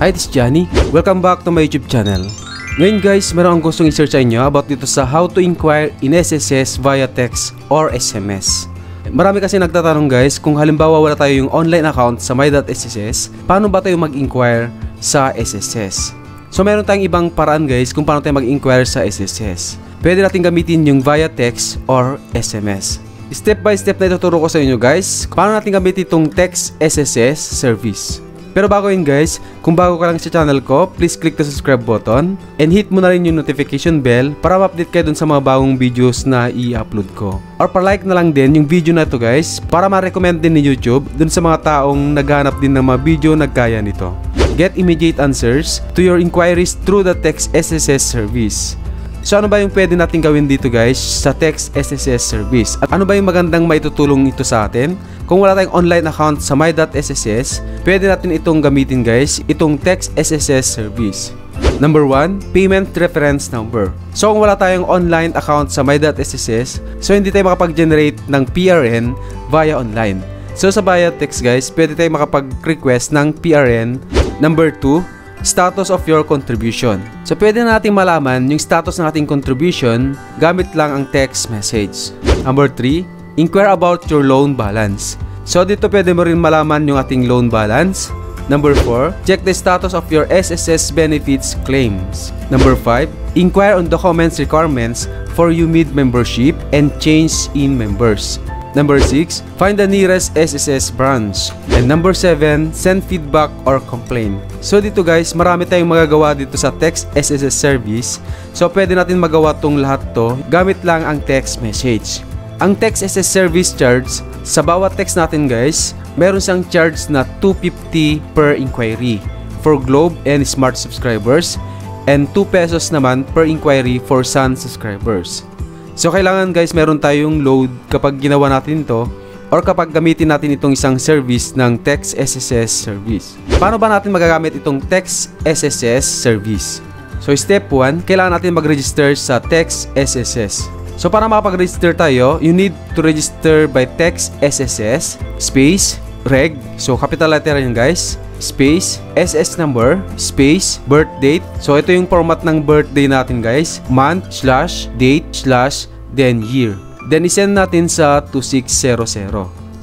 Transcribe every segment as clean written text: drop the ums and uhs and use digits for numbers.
Hi, this is Johnny. Welcome back to my YouTube channel. Ngayon guys, meron akong gustong i-search sa inyo about dito sa how to inquire in SSS via text or SMS. Marami kasi nagtatanong guys, kung halimbawa wala tayo yung online account sa my.sss, paano ba tayo mag-inquire sa SSS? So meron tayong ibang paraan guys kung paano tayo mag-inquire sa SSS. Pwede natin gamitin yung via text or SMS. Step by step na ituturo ko sa inyo guys, paano natin gamitin itong text SSS service. Pero bago yun guys, kung bago ka lang sa channel ko, please click the subscribe button and hit mo na rin yung notification bell para ma-update kayo dun sa mga bagong videos na i-upload ko. Or pa-like na lang din yung video na to guys para ma-recommend din ni YouTube dun sa mga taong naghahanap din ng mga video na gaya nito. Get immediate answers to your inquiries through the text SSS service. So ano ba yung pwede natin gawin dito guys sa text SSS service? At ano ba yung magandang maitutulong ito sa atin? Kung wala tayong online account sa my.sss, pwede natin itong gamitin guys, itong text SSS service. Number 1, payment reference number. So kung wala tayong online account sa my.sss, so hindi tayo makapag-generate ng PRN via online. So sa via text guys, pwede tayo makapag-request ng PRN. Number 2, status of your contribution. So pwede natin malaman yung status ng ating contribution gamit lang ang text message. Number 3, inquire about your loan balance. So dito pwede mo rin malaman yung ating loan balance. Number 4, check the status of your SSS benefits claims. Number 5, inquire on documents requirements for UMID membership and change in members. Number 6, find the nearest SSS branch. And number 7, send feedback or complaint. So dito guys, marami tayong magagawa dito sa text SSS service. So pwede natin magawa tong lahat to gamit lang ang text message. Ang text SSS service charge sa bawat text natin guys, meron siyang charge na 250 per inquiry for Globe and Smart subscribers and 2 pesos naman per inquiry for Sun subscribers. So kailangan guys meron tayong load kapag ginawa natin to or kapag gamitin natin itong isang service ng text SSS service. Paano ba natin magagamit itong text SSS service? So step 1, kailangan natin mag-register sa text SSS. So para makapag-register tayo, you need to register by text SSS space reg, so capital letter yan guys, space SS number space birth date. So ito yung format ng birthday natin guys, month slash date slash then year. Then isend natin sa 2600.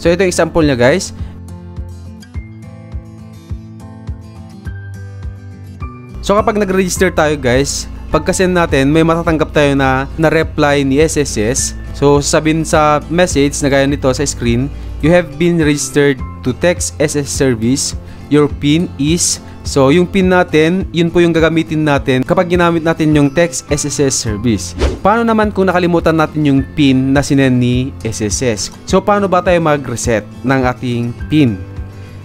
So ito yung example niya guys. So kapag nag-register tayo guys, pagka-send natin may matatanggap tayo na reply ni SSS. So sabihin sa message na gaya nito sa screen, you have been registered to text SS service. Your PIN is, so yung PIN natin, yun po yung gagamitin natin kapag ginamit natin yung text SSS service. Paano naman kung nakalimutan natin yung PIN na sinend ni SSS? So paano ba tayo mag-reset ng ating PIN?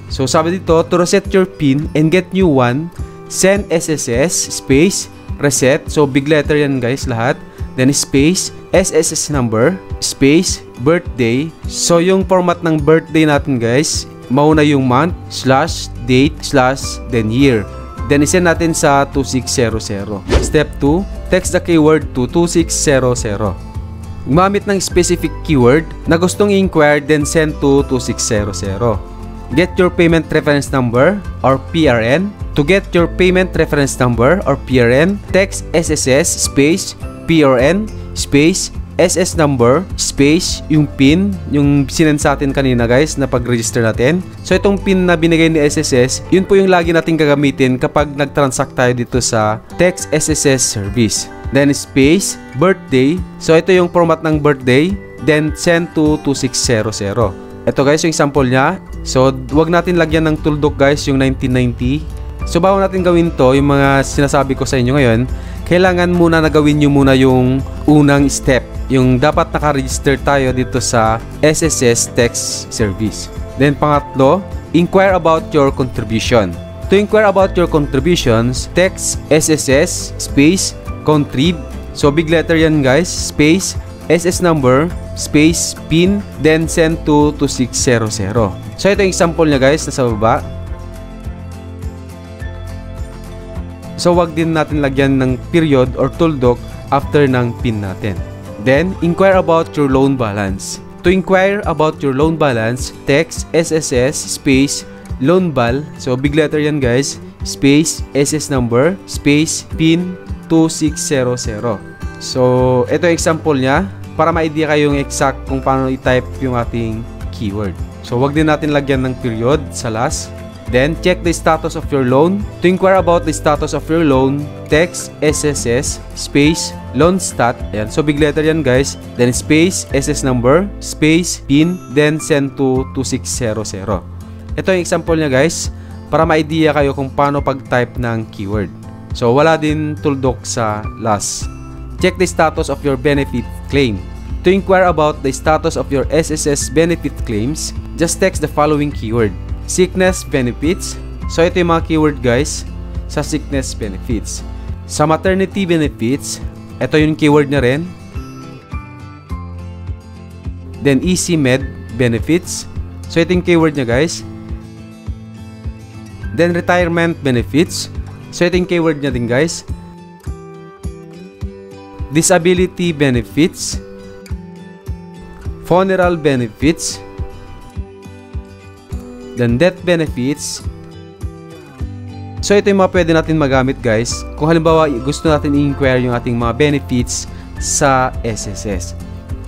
So sabi dito, to reset your PIN and get new one, send SSS space reset. So big letter yan guys lahat. Then space SSS number space birthday. So yung format ng birthday natin guys, mauna yung month slash date slash then year. Then isend natin sa 2600. Step 2, text the keyword to 2600. Gumamit ng specific keyword na gustong i-inquire then send to 2600. Get your payment reference number or PRN. To get your payment reference number or PRN, text SSS space PRN space SS number space yung PIN, yung sinend sa atin kanina guys na pag-register natin. So itong PIN na binigay ni SSS, yun po yung lagi natin gagamitin kapag nag-transact tayo dito sa text SSS service. Then space birthday. So ito yung format ng birthday, then send to 2600. Ito guys yung example niya. So wag natin lagyan ng tuldok guys yung 1990. So bago natin gawin to, yung mga sinasabi ko sa inyo ngayon, kailangan muna na gawin nyo muna yung unang step. Yung dapat naka-register tayo dito sa SSS text service. Then pangatlo, inquire about your contribution. To inquire about your contributions, text SSS space contrib. So big letter yan guys, space SS number space PIN then send to 2600. So ito yung example niya guys nasa baba. So wag din natin lagyan ng period or tuldok after ng PIN natin. Then inquire about your loan balance. To inquire about your loan balance, text SSS space loan bal, so big letter yan guys, space, SS number, space, pin 2600. So, ito yung example niya para ma-idea kayo yung exact kung paano i-type yung ating keyword. So, wag din natin lagyan ng period sa last. Then, check the status of your loan. To inquire about the status of your loan, text SSS, space, loan stat. Ayan. So, big letter yan guys. Then, space, SS number, space, pin, then send to 2600. Ito yung example niya guys, para ma-idea kayo kung paano pag-type ng keyword. So, wala din tuldok sa last. Check the status of your benefit claim. To inquire about the status of your SSS benefit claims, just text the following keyword. Sickness benefits. So, ito yung mga keyword guys sa sickness benefits. Sa maternity benefits, ito yung keyword niya rin. Then, easy med benefits. So, ito yung keyword niya guys. Then, retirement benefits. So, ito yung keyword niya din guys. Disability benefits. Funeral benefits. Then, death benefits. So, ito yung mga pwede natin magamit guys kung halimbawa gusto natin i-inquire yung ating mga benefits sa SSS.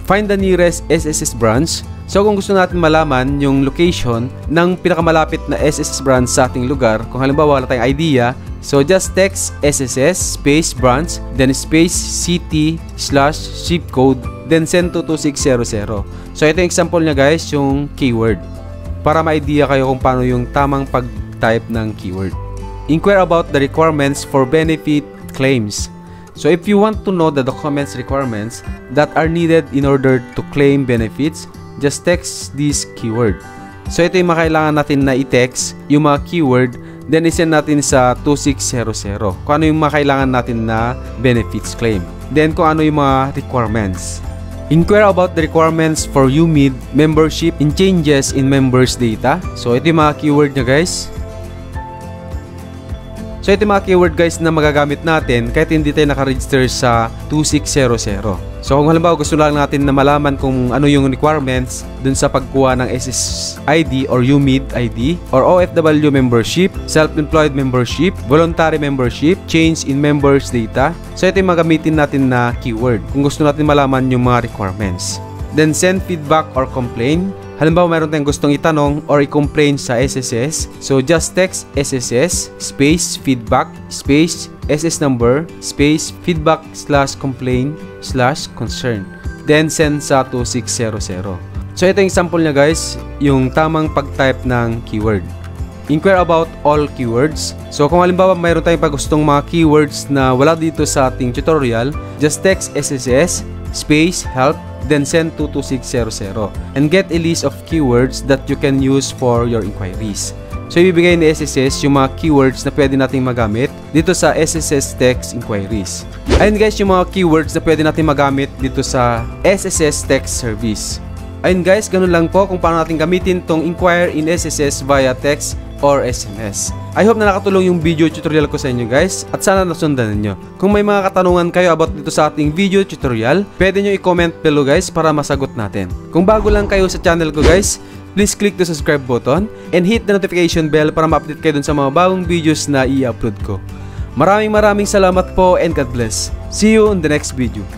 Find the nearest SSS branch. So, kung gusto natin malaman yung location ng pinakamalapit na SSS branch sa ating lugar, kung halimbawa wala tayong idea, so just text SSS space branch, then space city/zip code, then send to 2600. So, ito yung example niya guys, yung keyword. Para ma-idea kayo kung paano yung tamang pag-type ng keyword. Inquire about the requirements for benefit claims. So, if you want to know the documents requirements that are needed in order to claim benefits, just text this keyword. So, ito yung makailangan natin na i-text, yung mga keyword, then isend natin sa 2600. Kung ano yung makailangan natin na benefits claim. Then, kung ano yung mga requirements. Inquire about the requirements for UMID membership and changes in members data. So, ito yung mga keyword niya guys. So, ito yung mga keyword guys na magagamit natin kahit hindi tayo nakaregister sa 2600. So, kung halimbawa gusto lang natin na malaman kung ano yung requirements dun sa pagkuha ng SSID or UMID ID or OFW membership, self-employed membership, voluntary membership, change in members data. So, ito yung magamitin natin na keyword kung gusto natin malaman yung mga requirements. Then, send feedback or complain. Halimbawa, mayroon tayong gustong itanong or i-complain sa SSS. So, just text SSS space feedback space SS number space feedback/complain/concern. Then, send sa 2600. So, ito yung example niya guys, yung tamang pag-type ng keyword. Inquire about all keywords. So, kung halimbawa mayroon tayong gustong mga keywords na wala dito sa ating tutorial, just text SSS space help, then send to 2600 and get a list of keywords that you can use for your inquiries. So, ibibigay ni SSS yung mga keywords na pwede nating magamit dito sa SSS Text Inquiries. Ayun guys, yung mga keywords na pwede natin magamit dito sa SSS Text Service. Ayun guys, ganun lang po kung paano natin gamitin tong Inquire in SSS via text or SMS. I hope na nakatulong yung video tutorial ko sa inyo guys at sana nasundan ninyo. Kung may mga katanungan kayo about dito sa ating video tutorial, pwede nyo i-comment below guys para masagot natin. Kung bago lang kayo sa channel ko guys, please click the subscribe button and hit the notification bell para ma-update kayo dun sa mga bagong videos na i-upload ko. Maraming salamat po and God bless. See you in the next video.